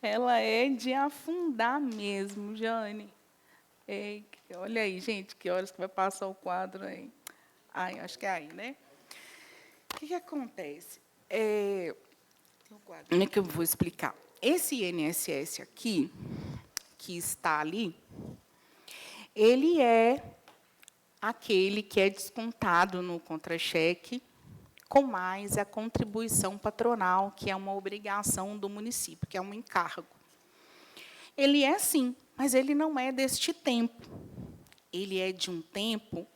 Ela é de afundar mesmo, Jane. Olha aí, gente, que horas que vai passar o quadro aí. Acho que é aí, né? O que acontece? Como é que eu vou explicar? Esse INSS aqui, que está ali, ele é aquele que é descontado no contra-cheque com mais a contribuição patronal, que é uma obrigação do município, que é um encargo. Ele é sim, mas ele não é deste tempo. Ele é de um tempo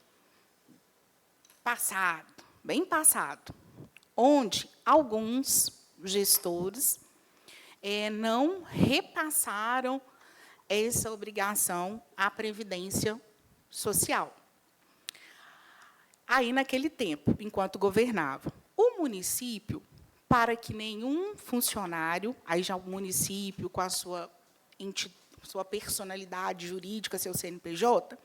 passado, bem passado, onde alguns gestores não repassaram essa obrigação à Previdência Social. Aí, naquele tempo, enquanto governava, o município, para que nenhum funcionário, aí já o município, com a sua personalidade jurídica, seu CNPJ,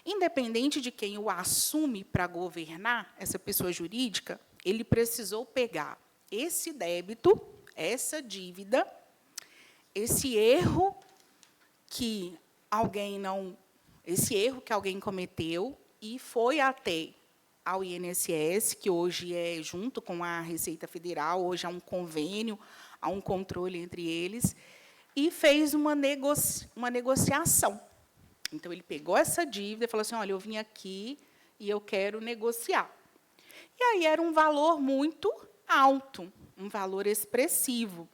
independente de quem o assume para governar, essa pessoa jurídica, ele precisou pegar esse débito, essa dívida, esse erro que alguém cometeu e foi até ao INSS, que hoje é junto com a Receita Federal, hoje há um convênio, há um controle entre eles, e fez uma negociação. Então, ele pegou essa dívida e falou assim, olha, eu vim aqui e eu quero negociar. E aí era um valor muito alto, um valor expressivo.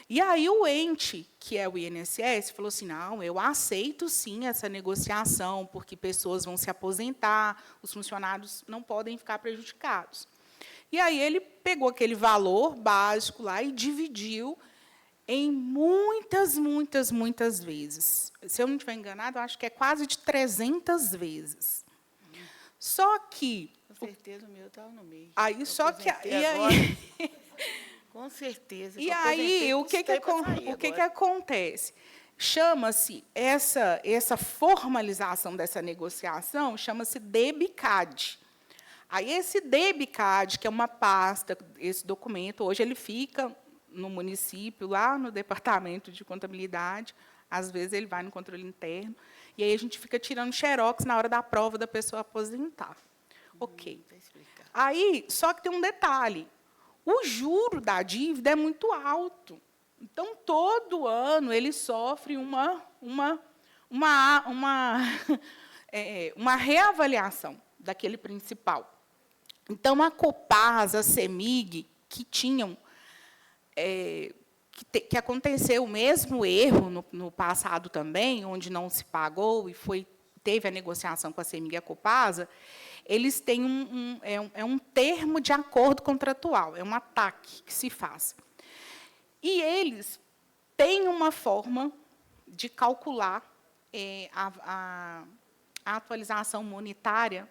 E aí o ente, que é o INSS, falou assim, não, eu aceito, sim, essa negociação, porque pessoas vão se aposentar, os funcionários não podem ficar prejudicados. E aí ele pegou aquele valor básico lá e dividiu em muitas, muitas, muitas vezes. Se eu não estiver enganado, eu acho que é quase de 300 vezes. Só que... Com certeza o meu estava no meio. Aí, só que... E aí, com certeza. E aí, o que acontece? Chama-se, essa formalização dessa negociação, chama-se DEBICAD. Aí, esse DEBICAD, que é uma pasta, esse documento, hoje ele fica no município, lá no departamento de contabilidade, às vezes ele vai no controle interno, e aí a gente fica tirando xerox na hora da prova da pessoa aposentar. Ok. Aí, só que tem um detalhe. O juro da dívida é muito alto. Então, todo ano, ele sofre uma reavaliação daquele principal. Então, a Copasa, a CEMIG, que tinham... que aconteceu o mesmo erro no passado também, onde não se pagou e teve a negociação com a CEMIG e a Copasa, eles têm um termo de acordo contratual, é um ataque que se faz. E eles têm uma forma de calcular a atualização monetária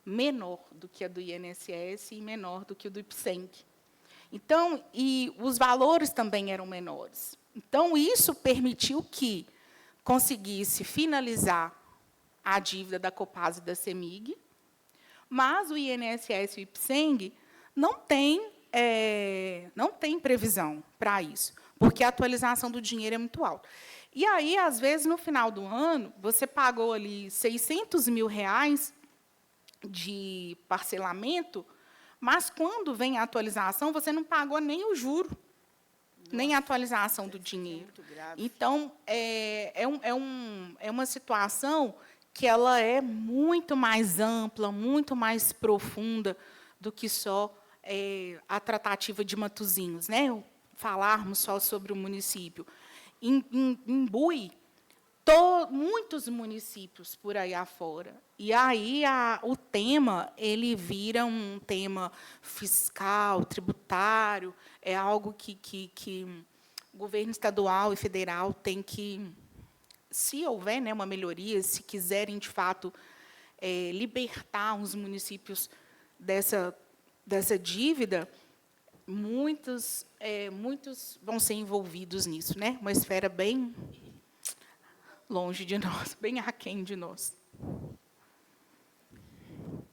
menor do que a do INSS e menor do que o do IPSENG. Então, e os valores também eram menores. Então, isso permitiu que conseguisse finalizar a dívida da Copasa e da CEMIG, mas o INSS e o IPSENG não tem previsão para isso, porque a atualização do dinheiro é muito alta. E aí, às vezes, no final do ano, você pagou ali R$600 mil de parcelamento, mas, quando vem a atualização, você não pagou nem o juro, nem a atualização do dinheiro. Então, é uma situação que ela é muito mais ampla, muito mais profunda do que só a tratativa de Matosinhos, né? Falarmos só sobre o município. Imbui muitos municípios por aí afora. E aí o tema ele vira um tema fiscal, tributário, é algo que o governo estadual e federal tem que, se houver, né, uma melhoria, se quiserem, de fato, libertar os municípios dessa dívida, muitos vão ser envolvidos nisso, né? Uma esfera bem longe de nós, bem aquém de nós.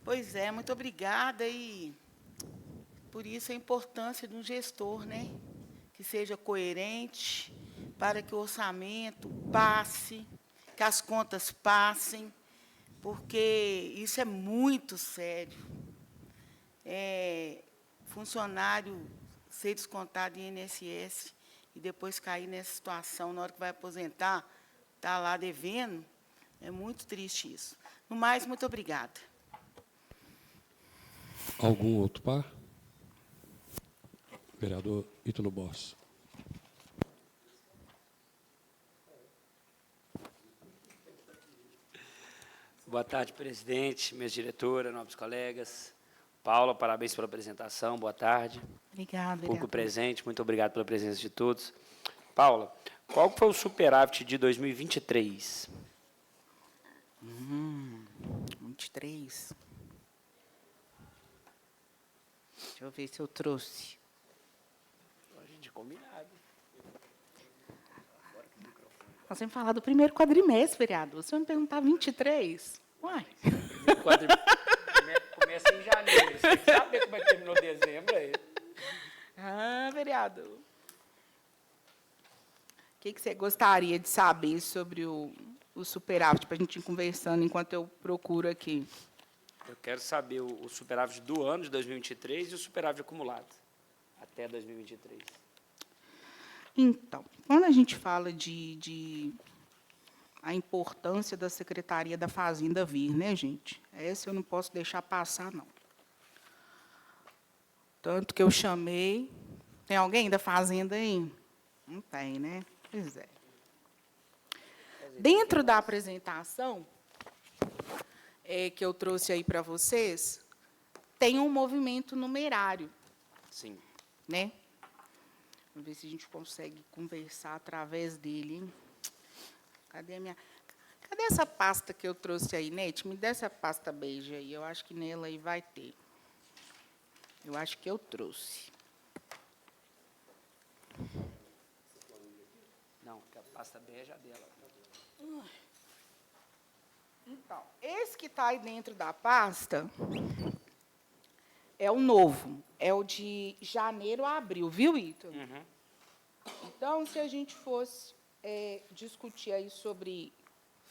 Pois é, muito obrigada. E, por isso, a importância de um gestor, né, que seja coerente, para que o orçamento passe, que as contas passem, porque isso é muito sério. Funcionário ser descontado em INSS e depois cair nessa situação, na hora que vai aposentar, está lá devendo, é muito triste isso. No mais, muito obrigada. Algum outro par? Vereador Ítalo Borges. Boa tarde, presidente, mesa diretora, nobres colegas. Paula, parabéns pela apresentação, boa tarde. Obrigada, Público vereador. presente, muito obrigado pela presença de todos. Paula, qual foi o superávit de 2023? 23. Deixa eu ver se eu trouxe. A gente combinado. Nós vamos falar do primeiro quadrimestre, vereador. Se você me perguntar 23, uai. Começa em janeiro, você tem que saber como é que terminou dezembro aí. Ah, vereador. O que você gostaria de saber sobre o superávit, para a gente ir conversando enquanto eu procuro aqui? Eu quero saber o superávit do ano de 2023 e o superávit acumulado até 2023. Então, quando a gente fala de a importância da Secretaria da Fazenda vir, né, gente? Essa eu não posso deixar passar, não. Tanto que eu chamei... Tem alguém da Fazenda aí? Não tem, né? Pois é. Dentro da apresentação que eu trouxe aí para vocês, tem um movimento numerário. Sim. Né? Vamos ver se a gente consegue conversar através dele, hein? Cadê essa pasta que eu trouxe aí, Nete? Me dê essa pasta beija aí. Eu acho que nela aí vai ter. Eu acho que eu trouxe. Não, que a pasta beija dela. Então, esse que está aí dentro da pasta é o novo. É o de janeiro a abril, viu, Ítalo? Uhum. Então, se a gente fosse discutir aí sobre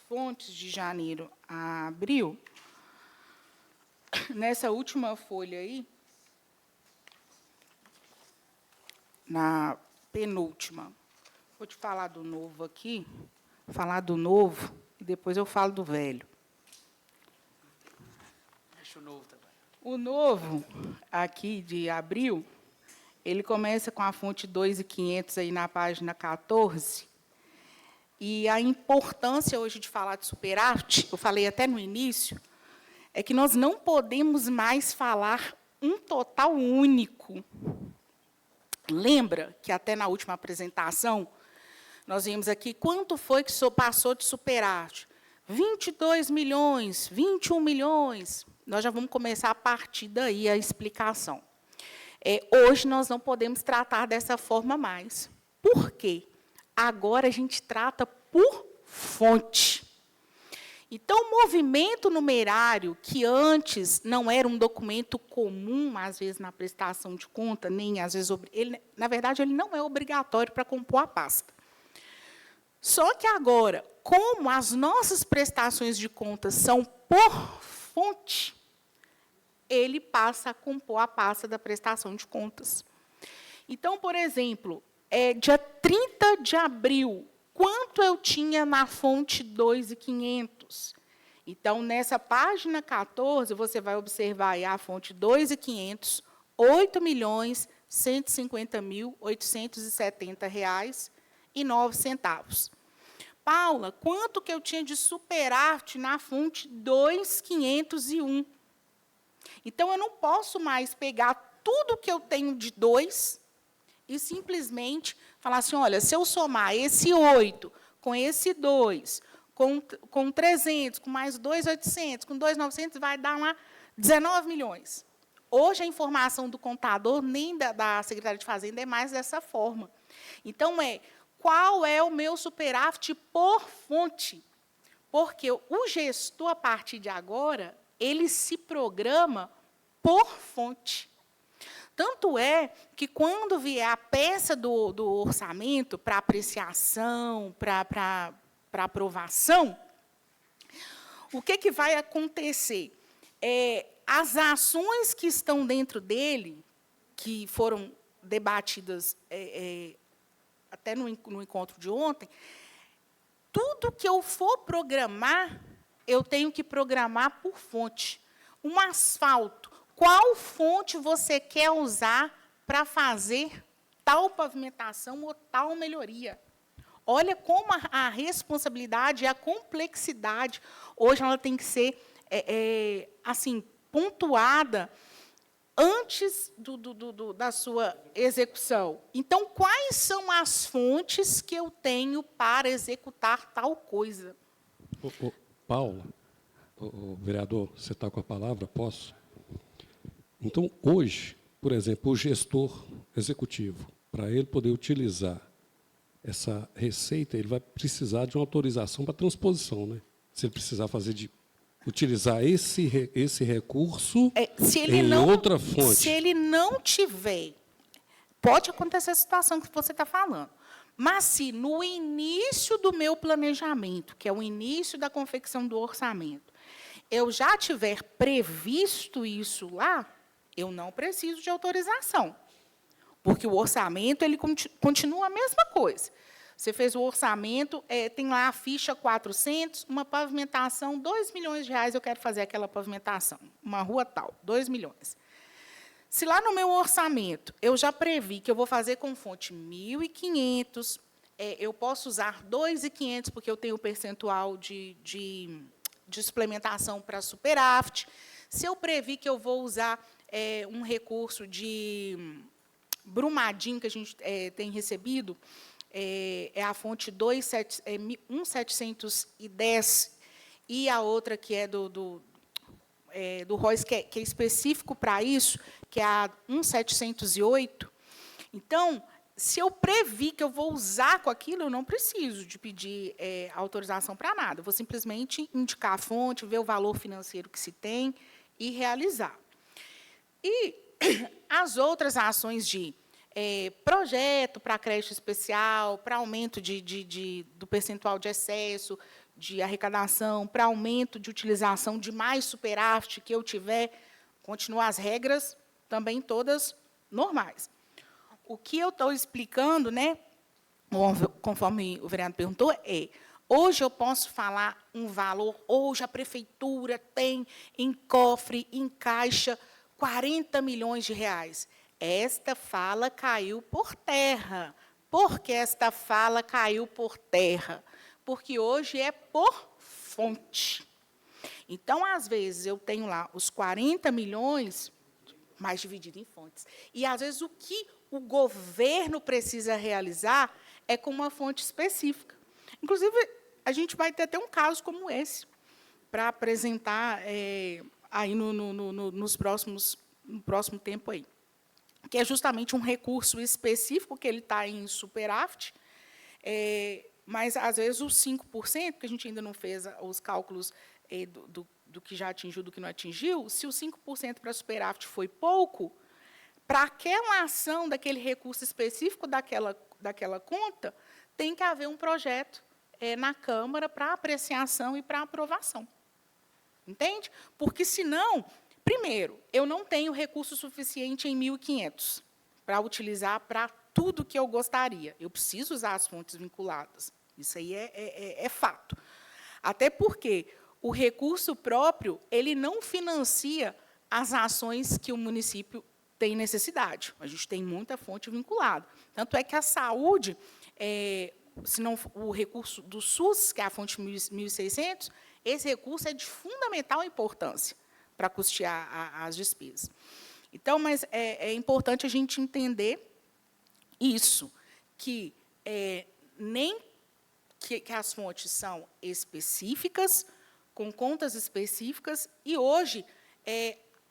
fontes de janeiro a abril, nessa última folha aí, na penúltima, vou te falar do novo aqui, falar do novo, e depois eu falo do velho. Deixa o novo também. O novo, aqui de abril, ele começa com a fonte 2.500 aí na página 14. E a importância hoje de falar de superávit, eu falei até no início, é que nós não podemos mais falar um total único. Lembra que até na última apresentação, nós vimos aqui quanto foi que passou de superávit? 22 milhões, 21 milhões. Nós já vamos começar a partir daí a explicação. Hoje nós não podemos tratar dessa forma mais. Por quê? Agora a gente trata por fonte. Então, o movimento numerário, que antes não era um documento comum, às vezes, na prestação de conta, nem, às vezes, na verdade, ele não é obrigatório para compor a pasta. Só que agora, como as nossas prestações de contas são por fonte, ele passa a compor a pasta da prestação de contas. Então, por exemplo, dia 30 de abril, quanto eu tinha na fonte 2.500? Então, nessa página 14, você vai observar aí a fonte 2.500, R$ 8.150.870,09. Paula, quanto que eu tinha de superávit na fonte 2.501? Então, eu não posso mais pegar tudo que eu tenho de 2 e simplesmente falar assim, olha, se eu somar esse 8 com esse 2, com 300, com mais 2.800, com 2.900, vai dar lá 19 milhões. Hoje, a informação do contador, nem da Secretaria de Fazenda, é mais dessa forma. Então, qual é o meu superávit por fonte? Porque o gestor, a partir de agora, ele se programa por fonte. Tanto é que, quando vier a peça do orçamento para apreciação, para aprovação, o que vai acontecer? As ações que estão dentro dele, que foram debatidas até no encontro de ontem, tudo que eu for programar, eu tenho que programar por fonte. Um asfalto, qual fonte você quer usar para fazer tal pavimentação ou tal melhoria? Olha como a responsabilidade e a complexidade, hoje, ela tem que ser assim, pontuada antes da sua execução. Então, quais são as fontes que eu tenho para executar tal coisa? Paula, vereador, você está com a palavra, posso? Então, hoje, por exemplo, o gestor executivo, para ele poder utilizar essa receita, ele vai precisar de uma autorização para transposição, né? Se ele precisar utilizar esse recurso em outra fonte. Se ele não tiver, pode acontecer a situação que você está falando, mas se no início do meu planejamento, que é o início da confecção do orçamento, eu já tiver previsto isso lá, eu não preciso de autorização, porque o orçamento ele continua a mesma coisa. Você fez o orçamento, tem lá a ficha 400, uma pavimentação, R$2 milhões, eu quero fazer aquela pavimentação, uma rua tal, 2 milhões. Se lá no meu orçamento eu já previ que eu vou fazer com fonte 1.500, eu posso usar 2.500, porque eu tenho o percentual de suplementação para superávit. Se eu previ que eu vou usar um recurso de Brumadinho, que a gente tem recebido, é a fonte 1.710, e a outra que é do ROIS, que é específico para isso, que é a 1.708. Então, se eu previ que eu vou usar com aquilo, eu não preciso de pedir autorização para nada. Eu vou simplesmente indicar a fonte, ver o valor financeiro que se tem e realizar. E as outras ações de projeto para crédito especial, para aumento do percentual de excesso, de arrecadação, para aumento de utilização de mais superávit que eu tiver, continuam as regras também todas normais. O que eu estou explicando, né, conforme o vereador perguntou, hoje eu posso falar um valor, hoje a prefeitura tem em cofre, em caixa, R$40 milhões. Esta fala caiu por terra. Por que esta fala caiu por terra? Porque hoje é por fonte. Então, às vezes, eu tenho lá os 40 milhões, mas dividido em fontes. E, às vezes, o que o governo precisa realizar é com uma fonte específica. Inclusive, a gente vai ter até um caso como esse, para apresentar aí no próximo tempo aí, que é justamente um recurso específico, que ele está em superávit, mas, às vezes, os 5%, que a gente ainda não fez os cálculos do que já atingiu, do que não atingiu, se os 5% para superávit foi pouco, para aquela ação daquele recurso específico daquela conta, tem que haver um projeto na Câmara para apreciação e para aprovação. Entende? Porque, senão, primeiro, eu não tenho recurso suficiente em 1.500 para utilizar para tudo que eu gostaria. Eu preciso usar as fontes vinculadas. Isso aí é fato. Até porque o recurso próprio ele não financia as ações que o município tem necessidade. A gente tem muita fonte vinculada. Tanto é que a saúde, se não o recurso do SUS, que é a fonte 1.600, esse recurso é de fundamental importância para custear as despesas. Então, mas é importante a gente entender isso, que nem que as fontes são específicas, com contas específicas, e hoje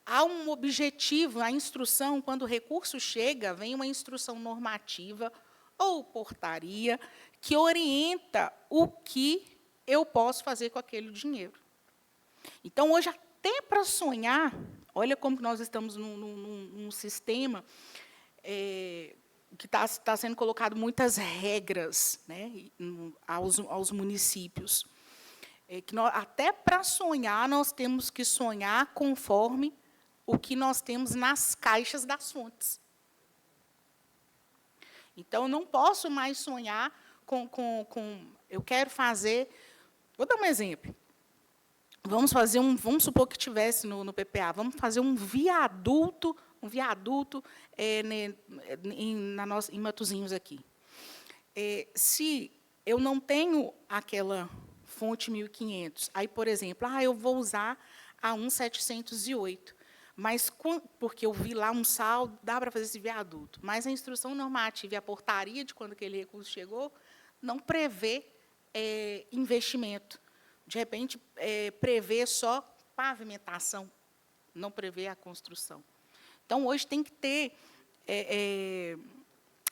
há um objetivo, a instrução, quando o recurso chega, vem uma instrução normativa ou portaria que orienta o que eu posso fazer com aquele dinheiro. Então, hoje, até para sonhar, olha como nós estamos num sistema que está sendo colocado muitas regras, né, aos municípios. Que até para sonhar, nós temos que sonhar conforme o que nós temos nas caixas das fontes. Então, eu não posso mais sonhar eu quero fazer... Vou dar um exemplo. Vamos supor que tivesse no PPA, vamos fazer um viaduto em Matosinhos aqui. Se eu não tenho aquela fonte 1.500, aí, por exemplo, eu vou usar a 1.708, mas porque eu vi lá um saldo, dá para fazer esse viaduto, mas a instrução normativa e a portaria de quando aquele recurso chegou não prevê investimento. De repente, prevê só pavimentação, não prevê a construção. Então, hoje tem que ter,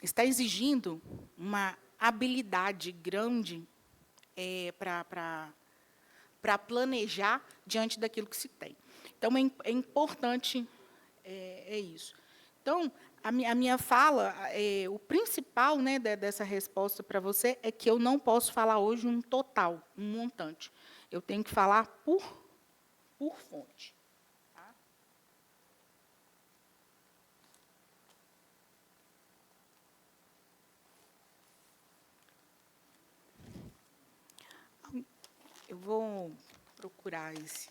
está exigindo uma habilidade grande para planejar diante daquilo que se tem. Então, é importante isso. Então, a minha fala, o principal, né, dessa resposta para você é que eu não posso falar hoje um total, um montante. Eu tenho que falar por fonte. Tá? Eu vou procurar esse...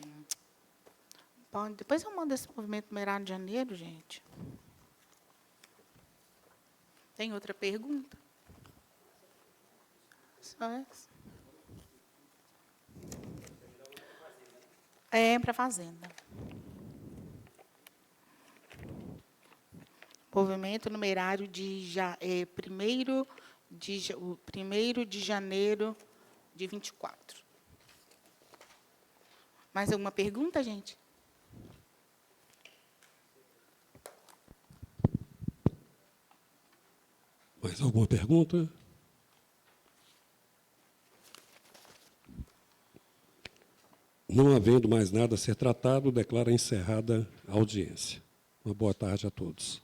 Depois eu mando esse movimento numerário de janeiro, gente. Tem outra pergunta? Só essa? Para a Fazenda. Movimento numerário de 1º de janeiro de 24. Mais alguma pergunta, gente? Mais alguma pergunta? Não havendo mais nada a ser tratado, declaro encerrada a audiência. Uma boa tarde a todos.